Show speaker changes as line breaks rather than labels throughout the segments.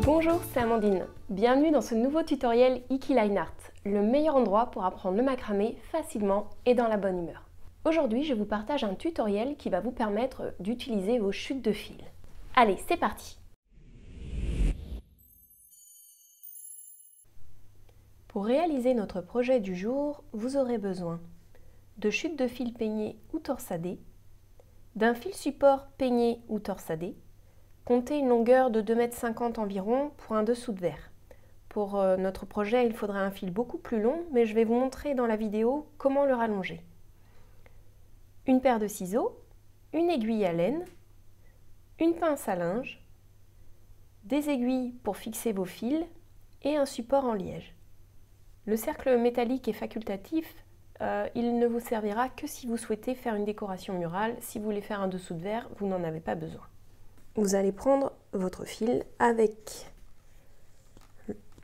Bonjour, c'est Amandine. Bienvenue dans ce nouveau tutoriel Iki Line Art, le meilleur endroit pour apprendre le macramé facilement et dans la bonne humeur. Aujourd'hui, je vous partage un tutoriel qui va vous permettre d'utiliser vos chutes de fil. Allez, c'est parti! Pour réaliser notre projet du jour, vous aurez besoin de chutes de fil peignées ou torsadées, d'un fil support peigné ou torsadé. Comptez une longueur de 2,50 m environ pour un dessous de verre. Pour notre projet, il faudra un fil beaucoup plus long, mais je vais vous montrer dans la vidéo comment le rallonger. Une paire de ciseaux, une aiguille à laine, une pince à linge, des aiguilles pour fixer vos fils et un support en liège. Le cercle métallique est facultatif, il ne vous servira que si vous souhaitez faire une décoration murale. Si vous voulez faire un dessous de verre, vous n'en avez pas besoin. Vous allez prendre votre fil avec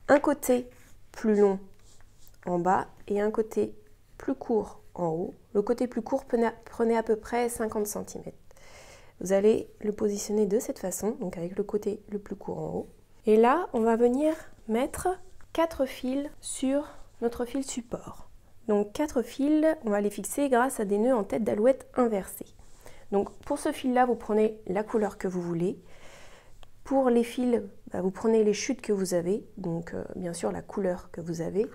un côté plus long en bas et un côté plus court en haut. Le côté plus court, prenez à peu près 50 cm. Vous allez le positionner de cette façon, donc avec le côté le plus court en haut. Et là, on va venir mettre 4 fils sur notre fil support. Donc 4 fils, on va les fixer grâce à des nœuds en tête d'alouette inversés. Donc pour ce fil-là, vous prenez la couleur que vous voulez. Pour les fils, vous prenez les chutes que vous avez, donc bien sûr la couleur que vous avez.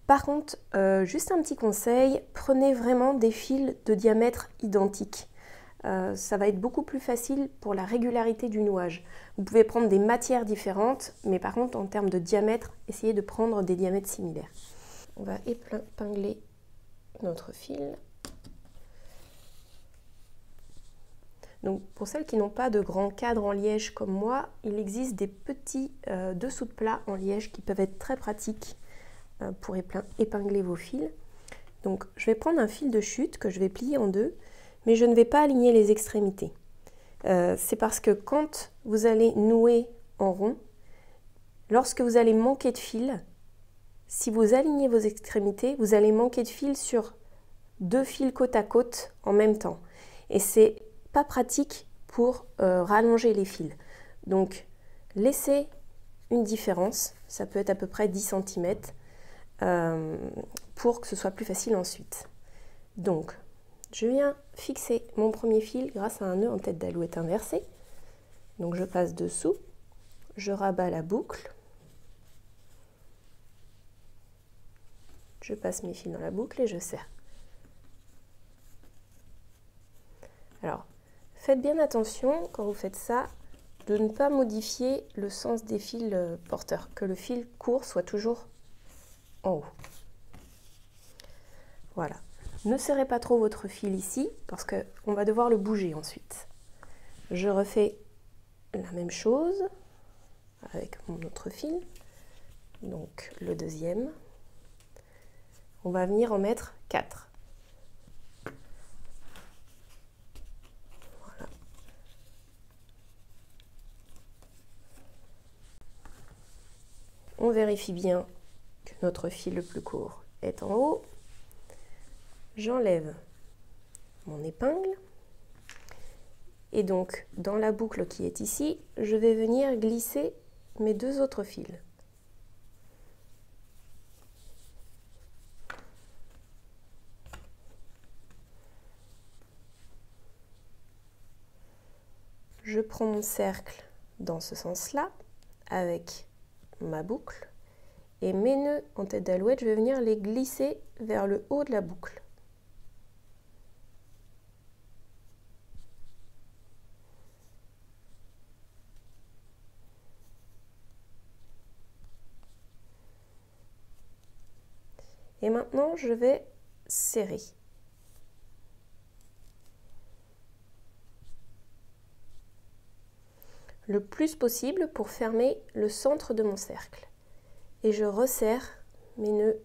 Par contre, juste un petit conseil, prenez vraiment des fils de diamètre identique. Ça va être beaucoup plus facile pour la régularité du nouage. Vous pouvez prendre des matières différentes, mais par contre en termes de diamètre, essayez de prendre des diamètres similaires. On va épingler notre fil. Donc pour celles qui n'ont pas de grand cadre en liège comme moi, il existe des petits dessous de plat en liège qui peuvent être très pratiques pour épingler vos fils. Donc je vais prendre un fil de chute que je vais plier en deux, mais je ne vais pas aligner les extrémités. C'est parce que quand vous allez nouer en rond, lorsque vous allez manquer de fil, si vous alignez vos extrémités, vous allez manquer de fil sur 2 fils côte à côte en même temps. Et c'est pas pratique pour rallonger les fils. Donc laissez une différence, ça peut être à peu près 10 cm pour que ce soit plus facile ensuite. Donc je viens fixer mon premier fil grâce à un nœud en tête d'alouette inversé. Donc je passe dessous, je rabats la boucle, je passe mes fils dans la boucle et je serre. Alors faites bien attention quand vous faites ça de ne pas modifier le sens des fils porteurs, que le fil court soit toujours en haut. Voilà. Ne serrez pas trop votre fil ici parce qu'on va devoir le bouger ensuite. Je refais la même chose avec mon autre fil, donc le deuxième. On va venir en mettre 4. On vérifie bien que notre fil le plus court est en haut. J'enlève mon épingle. Et donc, dans la boucle qui est ici, je vais venir glisser mes 2 autres fils. Je prends mon cercle dans ce sens-là, avec ma boucle, et mes nœuds en tête d'alouette, je vais venir les glisser vers le haut de la boucle. Et maintenant, je vais serrer. Le plus possible pour fermer le centre de mon cercle. Et je resserre mes nœuds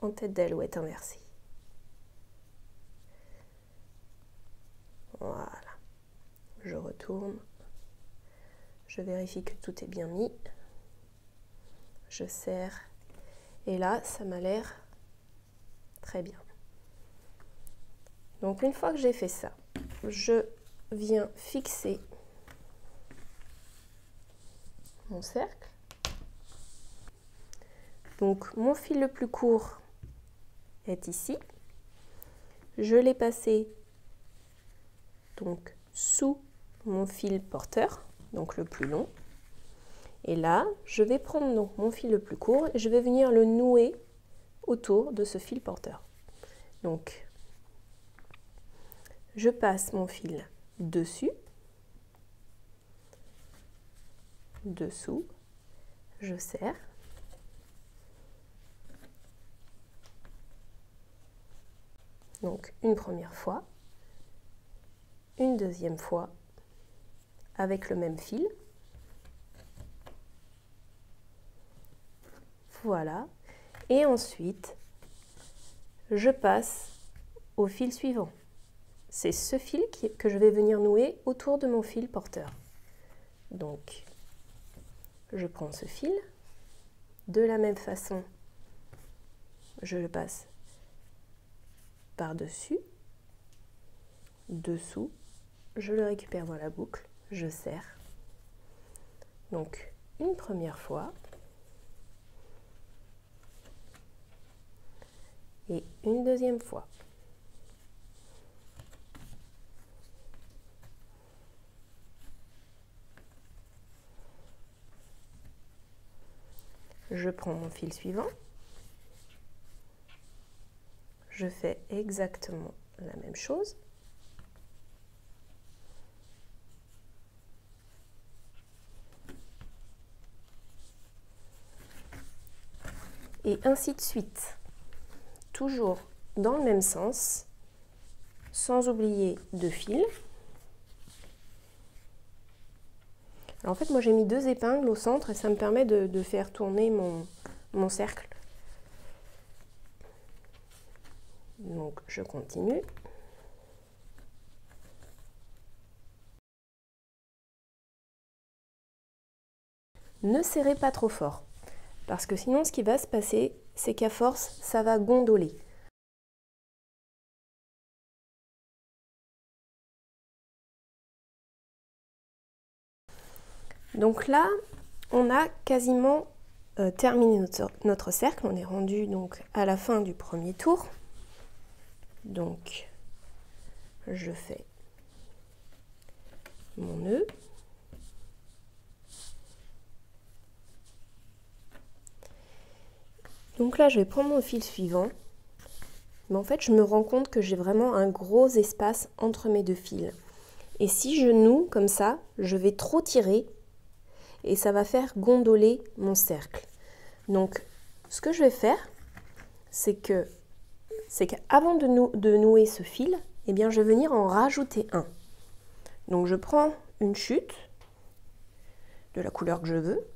en tête d'alouette inversée. Voilà. Je retourne Je vérifie que tout est bien mis. Je serre. Et là, ça m'a l'air très bien. Donc une fois que j'ai fait ça, je viens fixer mon cercle. Donc mon fil le plus court est ici. Je l'ai passé donc sous mon fil porteur, donc le plus long. Et là, je vais prendre donc mon fil le plus court et je vais venir le nouer autour de ce fil porteur. Donc, je passe mon fil dessus, dessous, je serre. Donc, une première fois, une deuxième fois, avec le même fil. Voilà. Et ensuite, je passe au fil suivant. C'est ce fil que je vais venir nouer autour de mon fil porteur. Donc, je prends ce fil. De la même façon, je le passe par-dessus, dessous, je le récupère dans la boucle, je serre. Donc, une première fois. Et une deuxième fois. Je prends mon fil suivant. Je fais exactement la même chose. Et ainsi de suite. Toujours dans le même sens, sans oublier de fil. Alors en fait, moi j'ai mis 2 épingles au centre et ça me permet de faire tourner mon cercle. Donc je continue. Ne serrez pas trop fort, parce que sinon ce qui va se passer, c'est qu'à force, ça va gondoler. Donc là, on a quasiment terminé notre cercle. On est rendu donc à la fin du premier tour. Donc, je fais mon nœud. Donc là, je vais prendre mon fil suivant. Mais en fait, je me rends compte que j'ai vraiment un gros espace entre mes 2 fils. Et si je noue comme ça, je vais trop tirer et ça va faire gondoler mon cercle. Donc, ce que je vais faire, c'est qu'avant de nouer ce fil, eh bien, je vais venir en rajouter un. Donc, je prends une chute de la couleur que je veux,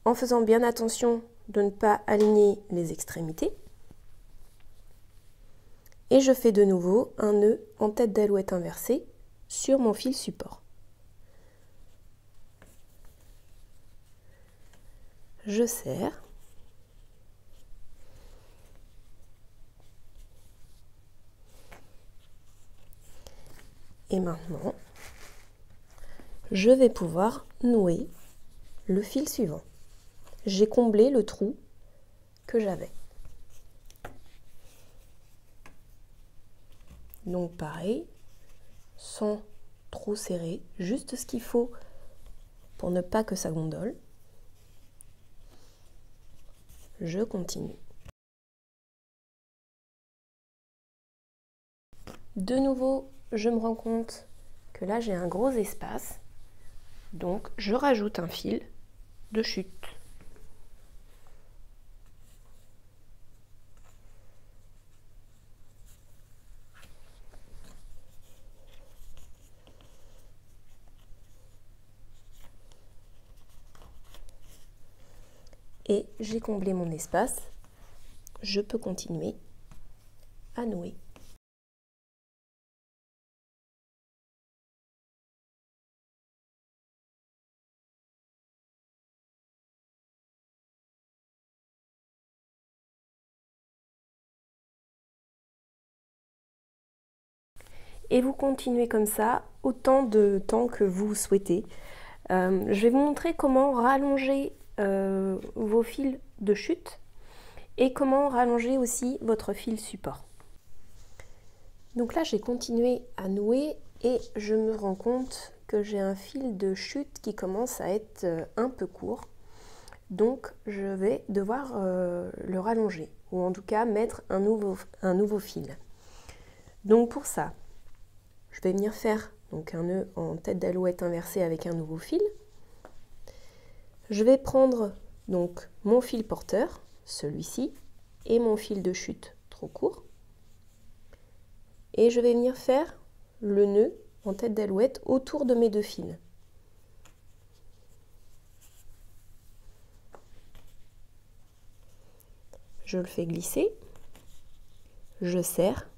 en faisant bien attention de ne pas aligner les extrémités. Et je fais de nouveau un nœud en tête d'alouette inversée sur mon fil support. Je serre. Et maintenant, je vais pouvoir nouer le fil suivant. J'ai comblé le trou que j'avais. Donc pareil, sans trop serrer, juste ce qu'il faut pour ne pas que ça gondole. Je continue. De nouveau, je me rends compte que là j'ai un gros espace, donc je rajoute un fil de chute. Et j'ai comblé mon espace, je peux continuer à nouer. Et vous continuez comme ça autant de temps que vous souhaitez. Je vais vous montrer comment rallonger vos fils de chute et comment rallonger aussi votre fil support. Donc là, j'ai continué à nouer et je me rends compte que j'ai un fil de chute qui commence à être un peu court. Donc je vais devoir le rallonger ou en tout cas mettre un nouveau fil. Donc pour ça, je vais venir faire donc un nœud en tête d'alouette inversée avec un nouveau fil. Je vais prendre donc mon fil porteur, celui-ci, et mon fil de chute trop court. Et je vais venir faire le nœud en tête d'alouette autour de mes deux fils. Je le fais glisser, je serre,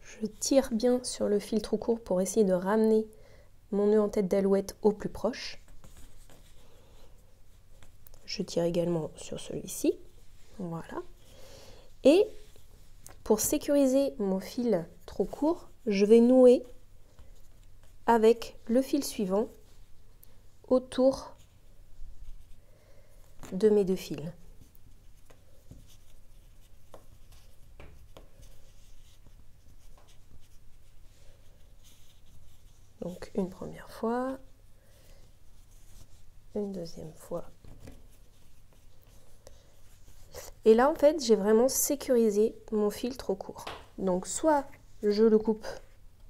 je tire bien sur le fil trop court pour essayer de ramener mon nœud en tête d'alouette au plus proche. Je tire également sur celui-ci, voilà. Et pour sécuriser mon fil trop court, je vais nouer avec le fil suivant autour de mes deux fils. Donc une première fois, une deuxième fois. Et là en fait j'ai vraiment sécurisé mon fil trop court. Donc soit je le coupe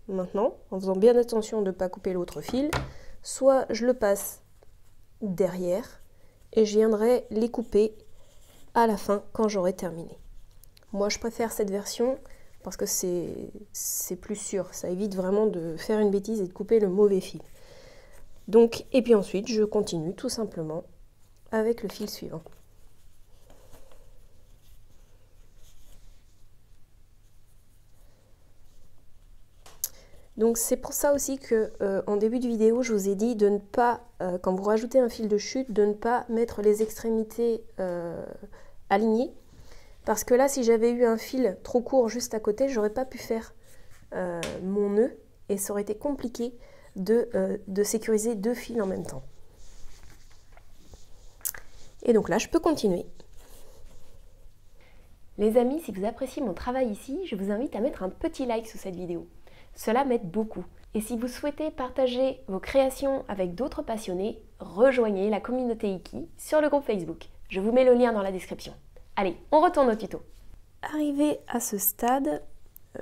maintenant en faisant bien attention de ne pas couper l'autre fil, soit je le passe derrière et je viendrai les couper à la fin quand j'aurai terminé. Moi je préfère cette version parce que c'est plus sûr, ça évite vraiment de faire une bêtise et de couper le mauvais fil. Donc, et puis ensuite je continue tout simplement avec le fil suivant. Donc c'est pour ça aussi que en début de vidéo je vous ai dit de ne pas, quand vous rajoutez un fil de chute, de ne pas mettre les extrémités alignées. Parce que là si j'avais eu un fil trop court juste à côté, j'aurais pas pu faire mon nœud et ça aurait été compliqué de sécuriser deux fils en même temps. Et donc là je peux continuer. Les amis, si vous appréciez mon travail ici, je vous invite à mettre un petit like sous cette vidéo. Cela m'aide beaucoup. Et si vous souhaitez partager vos créations avec d'autres passionnés, rejoignez la communauté Iki sur le groupe Facebook. Je vous mets le lien dans la description. Allez, on retourne au tuto. Arrivé à ce stade,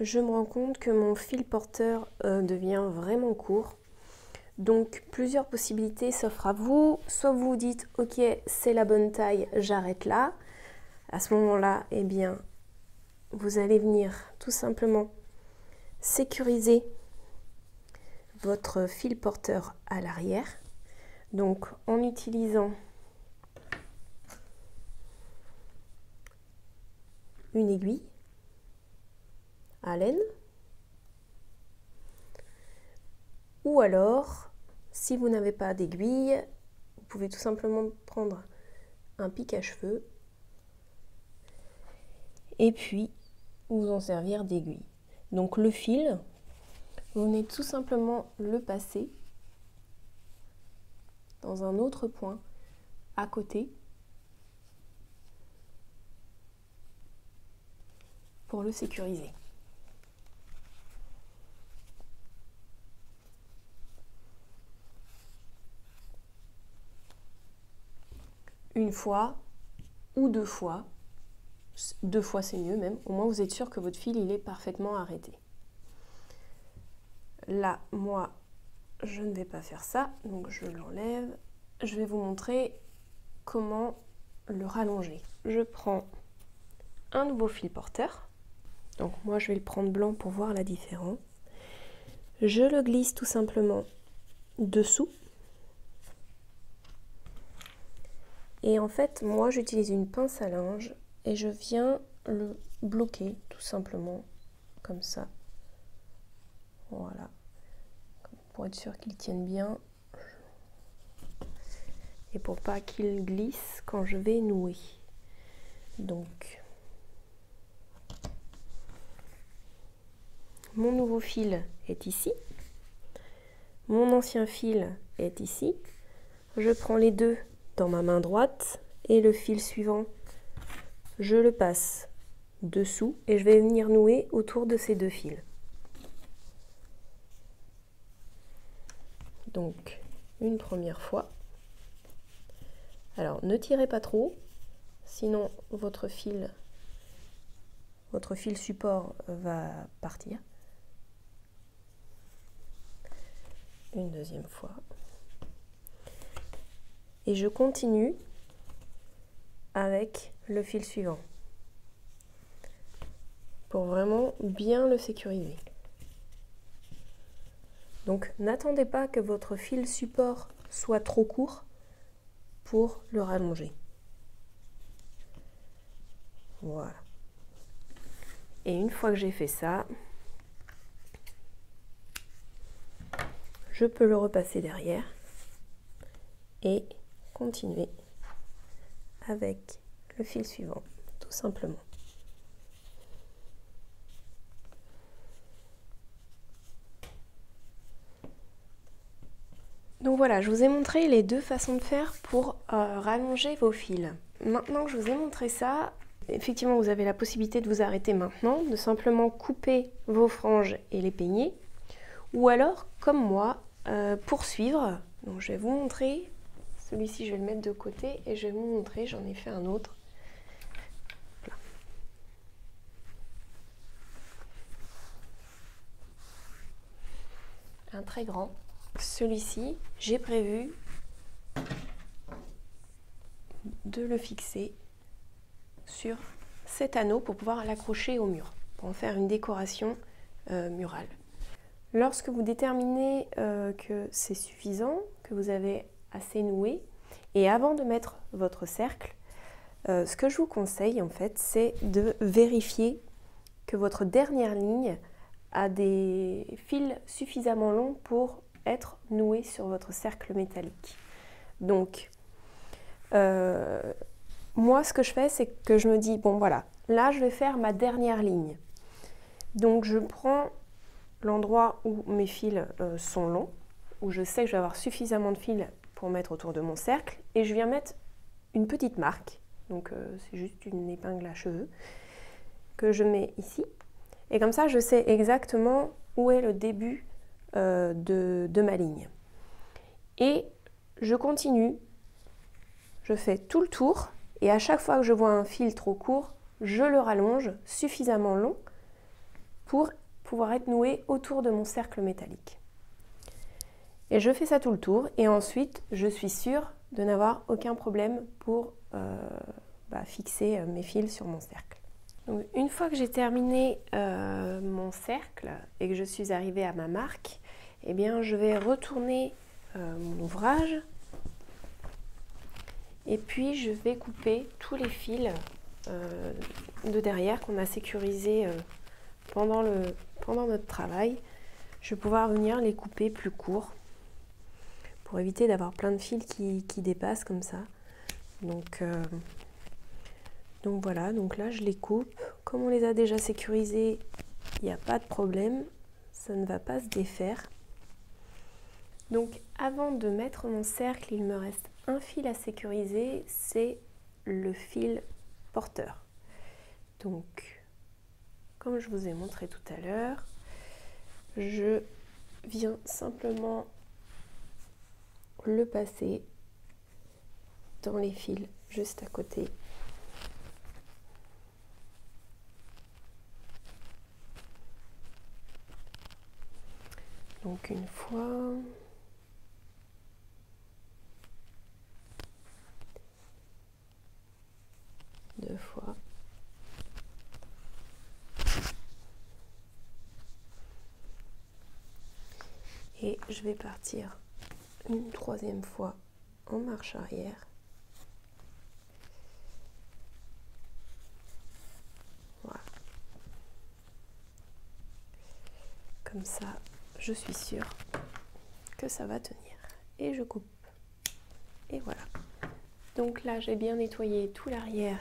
je me rends compte que mon fil porteur devient vraiment court. Donc plusieurs possibilités s'offrent à vous. Soit vous vous dites ok, c'est la bonne taille, j'arrête là. À ce moment-là, eh bien, vous allez venir tout simplement sécuriser votre fil porteur à l'arrière, donc en utilisant une aiguille à laine, ou alors si vous n'avez pas d'aiguille, vous pouvez tout simplement prendre un pic à cheveux et puis vous en servir d'aiguille. Donc le fil, vous venez tout simplement le passer dans un autre point à côté pour le sécuriser. Une fois ou deux fois. Deux fois c'est mieux même, au moins vous êtes sûr que votre fil il est parfaitement arrêté. Là, moi, je ne vais pas faire ça, donc je l'enlève. Je vais vous montrer comment le rallonger. Je prends un nouveau fil porteur. Donc moi, je vais le prendre blanc pour voir la différence. Je le glisse tout simplement dessous. Et en fait, moi, j'utilise une pince à linge et je viens le bloquer tout simplement comme ça. Voilà. Pour être sûr qu'il tienne bien et pour pas qu'il glisse quand je vais nouer. Donc mon nouveau fil est ici, mon ancien fil est ici. Je prends les deux dans ma main droite et le fil suivant, je le passe dessous et je vais venir nouer autour de ces deux fils. Donc, une première fois. Alors, ne tirez pas trop, sinon votre fil support va partir. Une deuxième fois. Et je continue avec le fil suivant pour vraiment bien le sécuriser. Donc n'attendez pas que votre fil support soit trop court pour le rallonger. Voilà. Et une fois que j'ai fait ça, je peux le repasser derrière et continuer avec le fil suivant, tout simplement. Donc voilà, je vous ai montré les deux façons de faire pour rallonger vos fils. Maintenant que je vous ai montré ça, effectivement vous avez la possibilité de vous arrêter maintenant, de simplement couper vos franges et les peigner, ou alors comme moi, poursuivre. Donc je vais vous montrer, celui-ci je vais le mettre de côté et je vais vous montrer, j'en ai fait un autre. Voilà. Un très grand. Celui-ci, j'ai prévu de le fixer sur cet anneau pour pouvoir l'accrocher au mur, pour en faire une décoration murale. Lorsque vous déterminez que c'est suffisant, que vous avez assez noué, et avant de mettre votre cercle, ce que je vous conseille en fait, c'est de vérifier que votre dernière ligne a des fils suffisamment longs pour être noué sur votre cercle métallique. Donc, moi ce que je fais, c'est que je me dis, bon voilà, là je vais faire ma dernière ligne. Donc je prends l'endroit où mes fils sont longs, où je sais que je vais avoir suffisamment de fils pour mettre autour de mon cercle, et je viens mettre une petite marque, donc c'est juste une épingle à cheveux, que je mets ici, et comme ça je sais exactement où est le début de ma ligne. Et je continue, je fais tout le tour, et à chaque fois que je vois un fil trop court, je le rallonge suffisamment long pour pouvoir être noué autour de mon cercle métallique. Et je fais ça tout le tour, et ensuite je suis sûre de n'avoir aucun problème pour fixer mes fils sur mon cercle. Donc, une fois que j'ai terminé mon cercle et que je suis arrivée à ma marque, eh bien, je vais retourner mon ouvrage et puis je vais couper tous les fils de derrière qu'on a sécurisés pendant notre travail. Je vais pouvoir venir les couper plus courts pour éviter d'avoir plein de fils qui dépassent comme ça. Donc voilà, donc là je les coupe. Comme on les a déjà sécurisés, il n'y a pas de problème, ça ne va pas se défaire. Donc avant de mettre mon cercle, il me reste un fil à sécuriser, c'est le fil porteur. Donc, comme je vous ai montré tout à l'heure, je viens simplement le passer dans les fils juste à côté. Donc une fois, deux fois, et je vais partir une troisième fois en marche arrière. Voilà. Comme ça, je suis sûre que ça va tenir. Et je coupe. Et voilà. Donc là, j'ai bien nettoyé tout l'arrière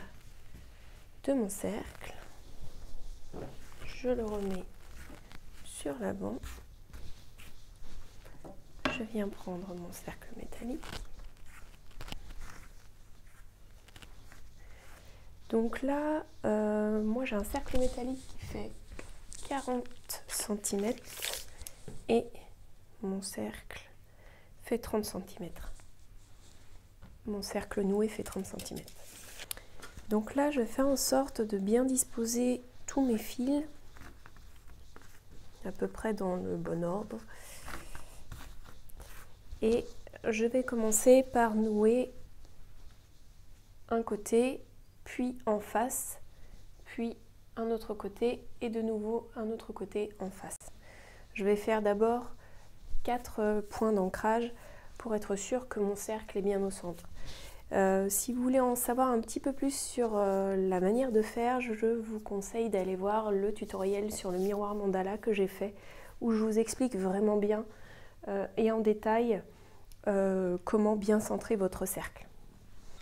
de mon cercle. Je le remets sur l'avant, je viens prendre mon cercle métallique. Donc là, moi j'ai un cercle métallique qui fait 40 cm et mon cercle fait 30 cm. Mon cercle noué fait 30 cm. Donc là, je vais faire en sorte de bien disposer tous mes fils à peu près dans le bon ordre. Et je vais commencer par nouer un côté, puis en face, puis un autre côté et de nouveau un autre côté en face. Je vais faire d'abord 4 points d'ancrage pour être sûr que mon cercle est bien au centre. Si vous voulez en savoir un petit peu plus sur la manière de faire, je vous conseille d'aller voir le tutoriel sur le miroir mandala que j'ai fait, où je vous explique vraiment bien et en détail comment bien centrer votre cercle.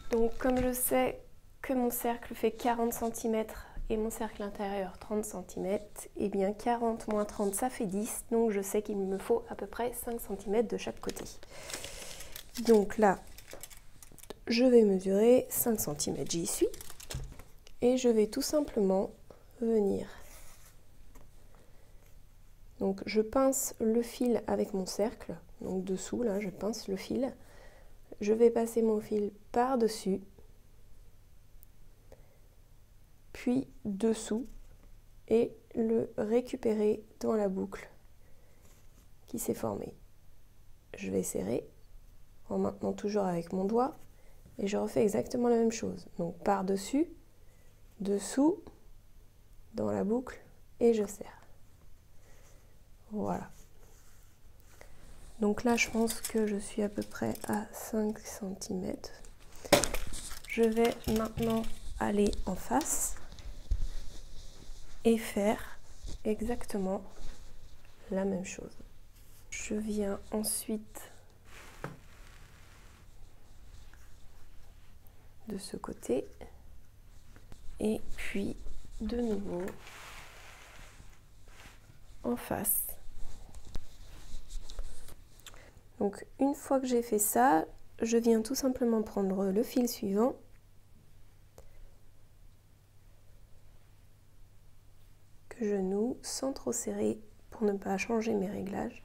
Donc comme je sais que mon cercle fait 40 cm et mon cercle intérieur 30 cm, et bien 40 moins 30 ça fait 10, donc je sais qu'il me faut à peu près 5 cm de chaque côté. Donc là, je vais mesurer 5 cm, j'y suis, et je vais tout simplement venir. Donc je pince le fil avec mon cercle, donc dessous là je pince le fil, je vais passer mon fil par-dessus, puis dessous, et le récupérer dans la boucle qui s'est formée. Je vais serrer en maintenant toujours avec mon doigt. Et je refais exactement la même chose. Donc par-dessus, dessous, dans la boucle, et je serre. Voilà. Donc là, je pense que je suis à peu près à 5 cm. Je vais maintenant aller en face et faire exactement la même chose. Je viens ensuite de ce côté et puis de nouveau en face. Donc une fois que j'ai fait ça, je viens tout simplement prendre le fil suivant que je noue sans trop serrer pour ne pas changer mes réglages.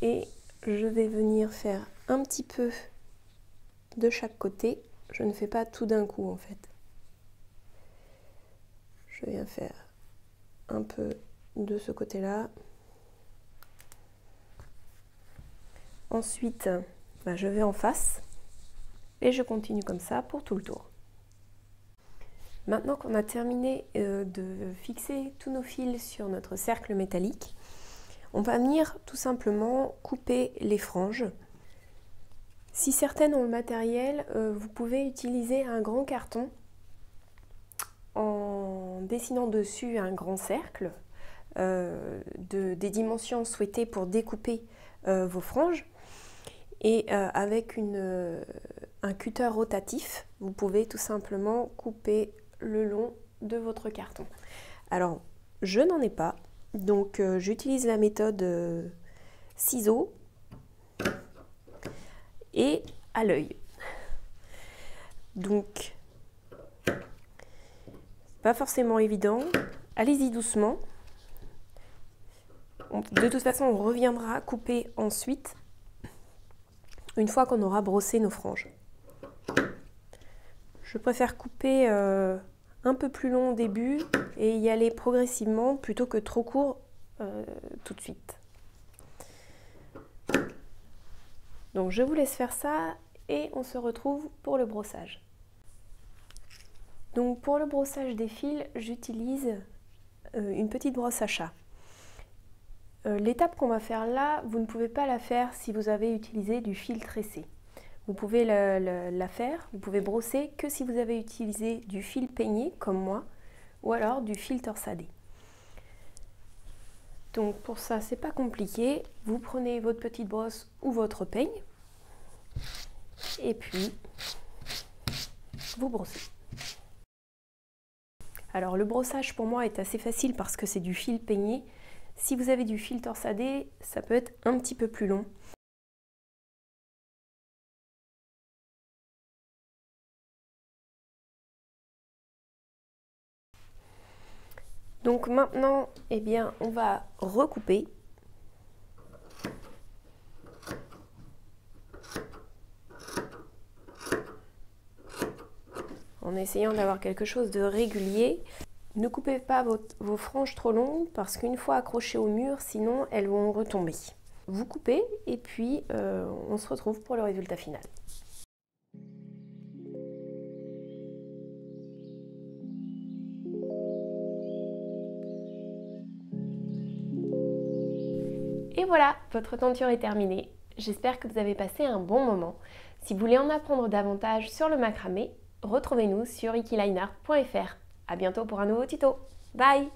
Et je vais venir faire un petit peu de chaque côté. Je ne fais pas tout d'un coup en fait. Je viens faire un peu de ce côté-là. Ensuite, je vais en face et je continue comme ça pour tout le tour. Maintenant qu'on a terminé de fixer tous nos fils sur notre cercle métallique, on va venir tout simplement couper les franges. Si certaines ont le matériel, vous pouvez utiliser un grand carton en dessinant dessus un grand cercle des dimensions souhaitées pour découper vos franges. Et avec un cutter rotatif, vous pouvez tout simplement couper le long de votre carton. Alors, je n'en ai pas, donc j'utilise la méthode ciseaux et à l'œil. Donc, pas forcément évident, allez-y doucement. De toute façon, on reviendra couper ensuite, une fois qu'on aura brossé nos franges. Je préfère couper un peu plus long au début et y aller progressivement plutôt que trop court tout de suite. Donc je vous laisse faire ça et on se retrouve pour le brossage. Donc pour le brossage des fils, j'utilise une petite brosse à chat. L'étape qu'on va faire là, vous ne pouvez pas la faire si vous avez utilisé du fil tressé. Vous pouvez la faire, vous pouvez brosser que si vous avez utilisé du fil peigné comme moi ou alors du fil torsadé. Donc pour ça, c'est pas compliqué. Vous prenez votre petite brosse ou votre peigne et puis vous brossez. Alors le brossage pour moi est assez facile parce que c'est du fil peigné. Si vous avez du fil torsadé, ça peut être un petit peu plus long. Donc maintenant, eh bien, on va recouper. En essayant d'avoir quelque chose de régulier. Ne coupez pas vos franges trop longues parce qu'une fois accrochées au mur, sinon elles vont retomber. Vous coupez et puis on se retrouve pour le résultat final. Et voilà, votre tenture est terminée. J'espère que vous avez passé un bon moment. Si vous voulez en apprendre davantage sur le macramé, retrouvez-nous sur ikiliner.fr. À bientôt pour un nouveau tuto. Bye!